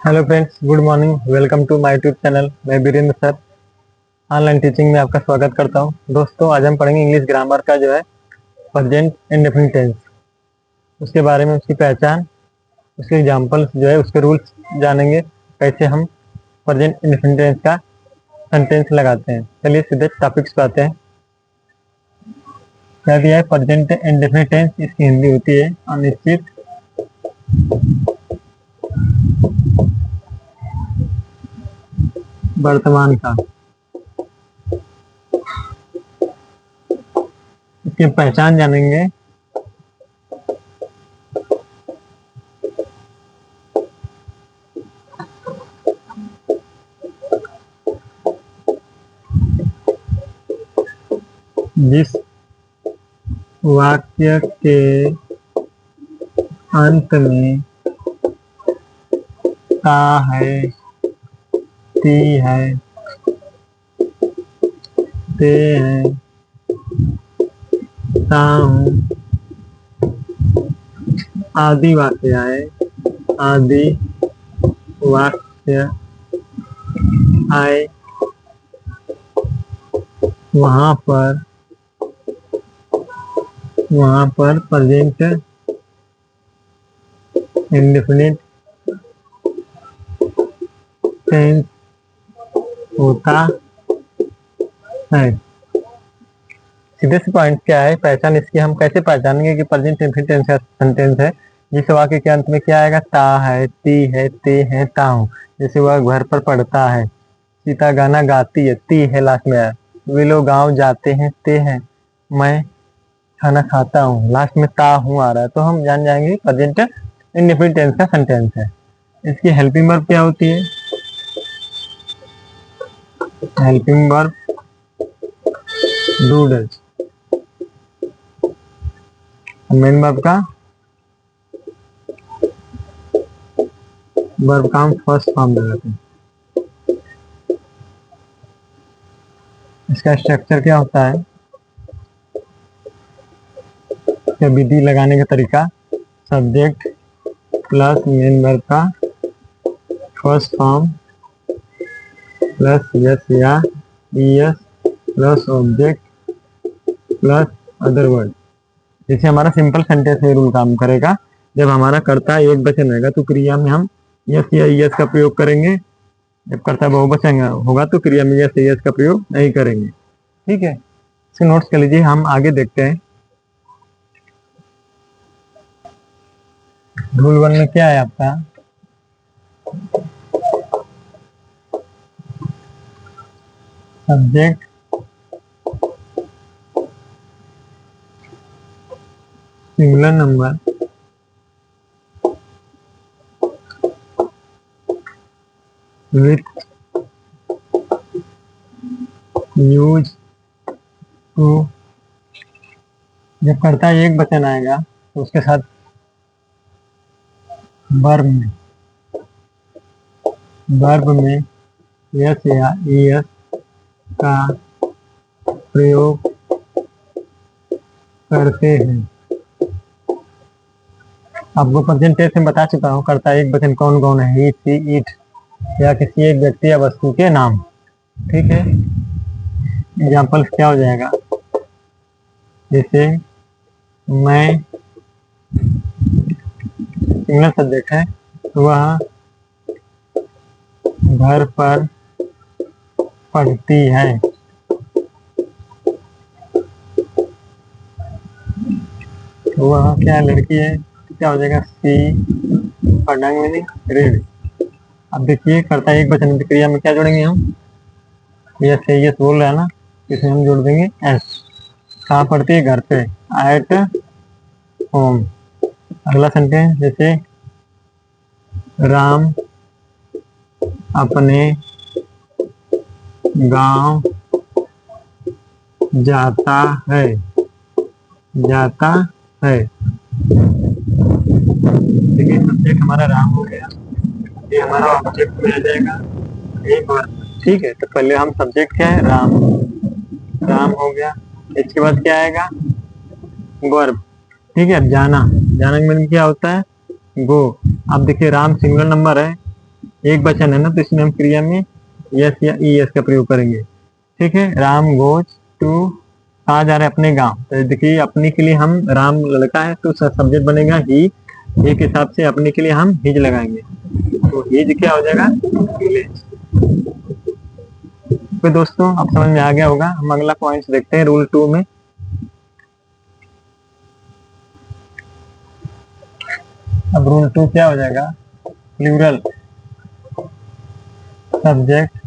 Hello friends, good morning. Welcome to my YouTube channel. मैं Virendra sir online teaching में आपका स्वागत करता हूं। दोस्तों, आज हम पढ़ेंगे इंग्लिश ग्रामर का जो है प्रेजेंट इंडेफिनिट टेंस, उसके बारे में, उसकी पहचान, उसके एग्जांपल्स जो है, उसके रूल्स जानेंगे, कैसे हम प्रेजेंट इंडेफिनिट टेंस का सेंटेंस लगाते हैं। चलिए सीधे टॉपिक्स पे आते हैं। क्या दिया है? प्रेजेंट इंडेफिनिट टेंस, इसकी हिंदी होती है अनिश्चित वर्तमान काल। इसकी पहचान जानेंगे। जिस वाक्य के अंत में ता है, ती है, ते है, ता हूँ आदि वाक्य है, आदि वाक्य आए, वहां पर प्रेजेंट इंडेफिनिट टेंस होता है। सीधे से पॉइंट क्या है? पहचान इसकी हम कैसे पहचानेंगे कि प्रेजेंट इंडेफिनिट टेंस का सेंटेंस है? जिस वाक्य के अंत में क्या आएगा? ता है, ती है, ते है, ता हूँ। जैसे वह घर पर पढ़ता है, सीता गाना गाती है, ती है लास्ट में आया। वे लोग गाँव जाते हैं, ते है। मैं खाना खाता हूँ, लास्ट में ता हूँ आ रहा है, तो हम जान जाएंगे प्रेजेंट इंडेफिनिट टेंस का सेंटेंस है। इसकी हेल्पिंग वर्ब क्या होती है? Helping verb do does. Main verb का वर्ब का हम फर्स्ट फॉर्म लगाते हैं। इसका स्ट्रक्चर क्या होता है? इसका विधि लगाने का तरीका: सब्जेक्ट प्लस मेन वर्ब का फर्स्ट फॉर्म प्लस यस या ES plus object plus other word. जैसे हमारा सिंपल सेंटेंस में रूल काम करेगा। जब हमारा कर्ता एक वचन रहेगा तो क्रिया में हम यस या ईएस का प्रयोग करेंगे। जब कर्ता बहुवचन होगा तो क्रिया में यस या ईएस का प्रयोग नहीं करेंगे। ठीक है, इसे नोट्स कर लीजिए। हम आगे देखते हैं। रूल 1 में क्या है आपका? Subject singular number with use to. जब कर्ता एक वचन आएगा तो उसके साथ वर्ब में यस या ईएस का प्रयोग करते हैं। आपको प्रेजेंट टेंस में बता चुका हूँ कर्ता एक वचन कौन कौन है: ही, शी, इट, या किसी एक व्यक्ति या वस्तु के नाम। ठीक है, एग्जाम्पल्स क्या हो जाएगा? जैसे मैं सिंगल सब्जेक्ट है, वह घर पर पढ़ती है। वह क्या लड़की है, तो क्या हो जाएगा? सी। पढ़ांग मीनिंग रीड। अब देखिए, कर्ता एक वचन क्रिया में क्या जोड़ेंगे हम? यस है, यस बोल रहा है ना, इसमें हम जोड़ देंगे एस। कहाँ पढ़ती है? घर पे, एट होम। अगला सेंटेंस, जैसे राम अपने गांव जाता है, जाता है। देखिए, सब्जेक्ट हमारा राम हो गया, ये हमारा ऑब्जेक्ट में आ जाएगा एक बार। ठीक है, तो पहले हम सब्जेक्ट क्या है? राम, राम हो गया। इसके बाद क्या आएगा? वर्ब। ठीक है, अब जाना, जाना का मीनिंग क्या होता है? गो। अब देखिए, राम सिंगुलर नंबर है एक वचन है ना, तो इसमें हम क्रिया में यस या ई एस का प्रयोग करेंगे। ठीक है, राम गोज टू, कहाँ जा रहे हैं? अपने गांव। तो देखिए अपने के लिए हम, राम लड़का है तो सब्जेक्ट बनेगा ही, एक हिसाब से अपने के लिए हम हिज लगाएंगे, तो हिज क्या हो जाएगा? विलेज। तो दोस्तों अब समझ में आ गया होगा। हम अगला पॉइंट देखते हैं रूल 2 में। अब रूल 2 क्या हो जाएगा? Plural subject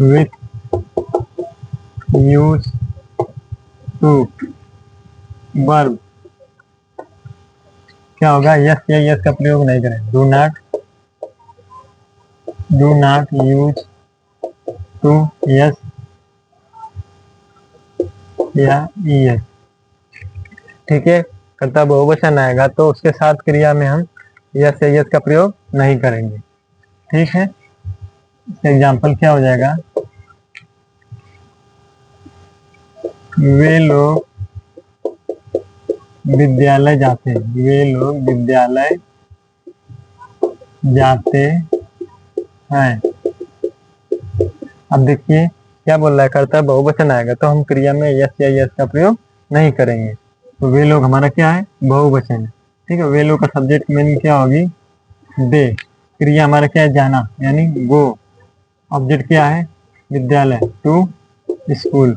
with use to verb क्या होगा? यस या यस का प्रयोग नहीं करें। Do not use to yes या यस। ठीक है, कर्ता बहुवचन आएगा तो उसके साथ क्रिया में हम यस या यस का प्रयोग नहीं करेंगे। ठीक है, इसका एग्जाम्पल क्या हो जाएगा? वे लोग विद्यालय जाते हैं, वे लोग विद्यालय जाते हैं। अब देखिए क्या बोल रहा है? कर्ता बहुवचन आएगा तो हम क्रिया में यस या यस का प्रयोग नहीं करेंगे। तो वे लोग हमारा क्या है? बहुवचन है। ठीक है, वे लोग का सब्जेक्ट मीनिंग क्या होगी? दे। क्रिया हमारा क्या है? जाना, यानी गो। ऑब्जेक्ट क्या है? विद्यालय, टू स्कूल।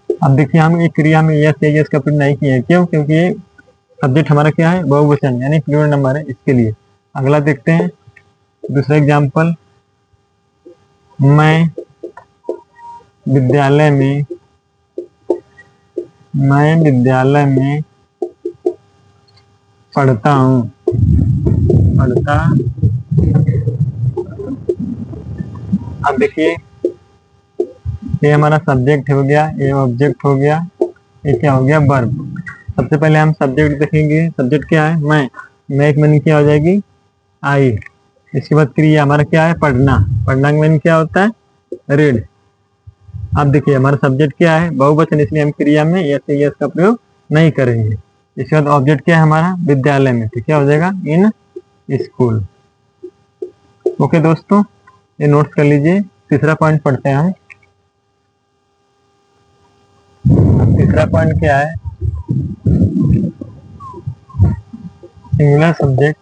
अब देखिए हम एक क्रिया में यस या यस का प्रयोग नहीं किए, क्यों? क्योंकि सब्जेक्ट हमारा क्या है? बहुवचन, यानी प्लूरल नंबर है, इसके लिए। अगला देखते हैं दूसरा एग्जाम्पल। मैं विद्यालय में पढ़ता हूँ, पढ़ता। अब देखिए ये हमारा सब्जेक्ट हो गया, ये ऑब्जेक्ट हो गया, ये क्या हो गया? वर्ब। सबसे पहले हम सब्जेक्ट देखेंगे। सब्जेक्ट क्या है? मैं एक मीनिंग क्या हो जाएगी? आई। इसके बाद क्रिया हमारा क्या है? पढ़ना। पढ़ना का मीनिंग क्या होता है? रीड। अब देखिए हमारा सब्जेक्ट क्या है? बहुवचन, इसलिए हम क्रिया में यस या यस का प्रयोग नहीं करेंगे। इसके बाद ऑब्जेक्ट क्या है हमारा? विद्यालय में, तो क्या हो जाएगा? In school. ओके दोस्तों, ये नोट्स कर लीजिए। तीसरा पॉइंट पढ़ते हैं हम। तीसरा पॉइंट क्या है? Singular subject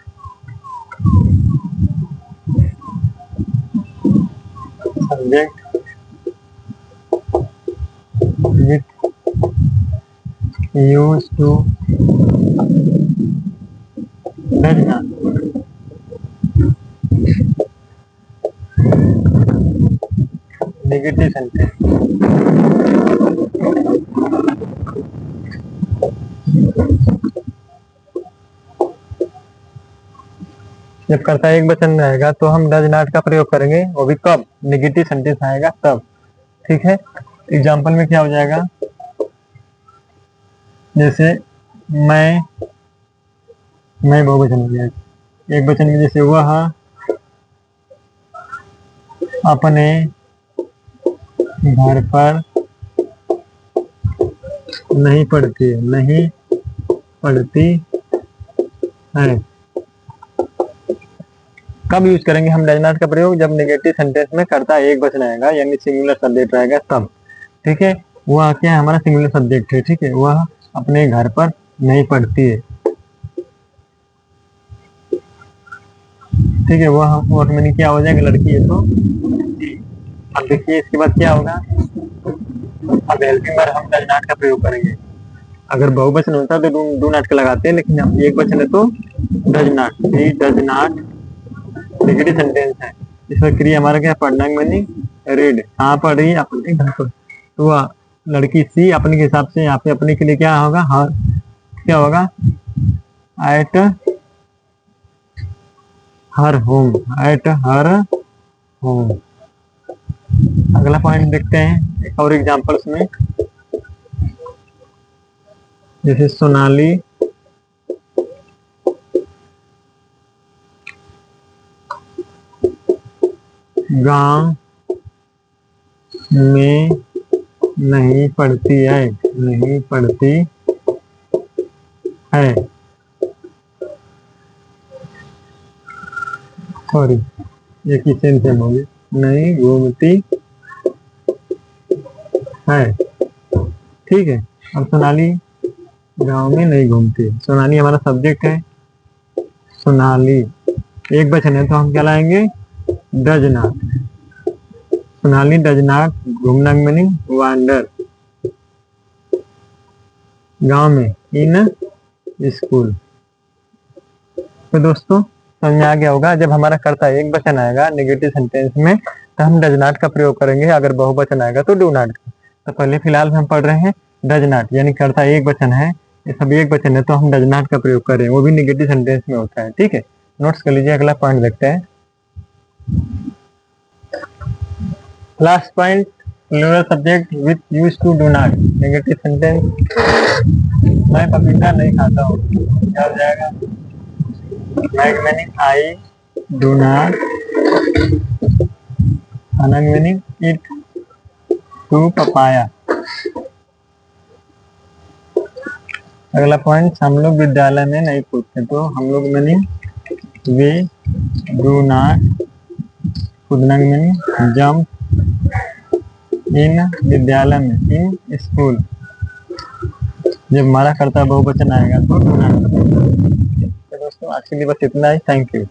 with use to negative sentence. जब कर्ता एक वचन रहेगा तो हम डज नॉट का प्रयोग करेंगे, वो भी कब? नेगेटिव सेंटेंस आएगा तब। ठीक है, एग्जाम्पल में क्या हो जाएगा? जैसे मैं बहुवचन हो गया। एक वचन में जैसे वह अपने घर पर नहीं पढ़ती है। कब यूज करेंगे हम डज नॉट का प्रयोग? जब नेगेटिव सेंटेंस में कर्ता एक वचन आएगा, यानी सिंगुलर सब्जेक्ट रहेगा तब। ठीक है, वह क्या है? हमारा सिंगुलर सब्जेक्ट है। ठीक है, वह अपने घर पर नहीं पढ़ती है। ठीक है, वह मीनिंग क्या हो जाएगा? लड़की है तो। अब देखिए इसके बाद क्या होगा? अब हेल्पिंग वर्ब हम डज नॉट का प्रयोग करेंगे। अगर बहुवचन होता तो डू नॉट का लगाते हैं, लेकिन अब एक वचन है तो does not. Does not negative sentence है। इसमें क्रिया हमारा क्या? पढ़ना मीनिंग रीड। कहाँ पढ़ रही है? अपने घर पर। तो वह लड़की सी अपने के हिसाब से यहाँ पे अपने के लिए क्या होगा? हर क्या होगा? At her home, at her home. अगला पॉइंट देखते हैं एक और एग्जांपल्स में। जैसे सोनाली गांव में नहीं पढ़ती है, सॉरी, ये की सेम होगी, नहीं घूमती है। ठीक है। अब सोनाली गांव में नहीं घूमती। सोनाली हमारा सब्जेक्ट है। सोनाली एक वचन है तो हम क्या लाएंगे, does not. Sonali does not घूमना मीनिंग वांडर। गांव में इन स्कूल। तो दोस्तों समझ में आ गया होगा, जब हमारा कर्ता एक वचन आएगा नेगेटिव सेंटेंस में तो हम डज नॉट का प्रयोग करेंगे, अगर बहुवचन आएगा तो डू नॉट का। तो पहले फिलहाल हम पढ़ रहे हैं डज नॉट, यानी कर्ता एक वचन है, ये सब एक वचन है तो हम डज नॉट का प्रयोग करें, वो भी नेगेटिव सेंटेंस में होता है। ठीक है, नोट्स कर लीजिए। अगला पॉइंट देखते हैं। Last point, plural subject with use to do not. Negative sentence, मैं पपीता नहीं खाता हूँ, क्या हो जाएगा, meaning I do not, meaning it to papaya. अगला पॉइंट, हम लोग विद्यालय में नहीं कूदते, तो हम लोग मीनिंग वी डू नॉट, कूदना मीनिंग जंप, इन विद्यालय में इन स्कूल। जब हमारा कर्ता बहुवचन आएगा तो डू नॉट। तो दोस्तों आज के लिए बस इतना ही। Thank you.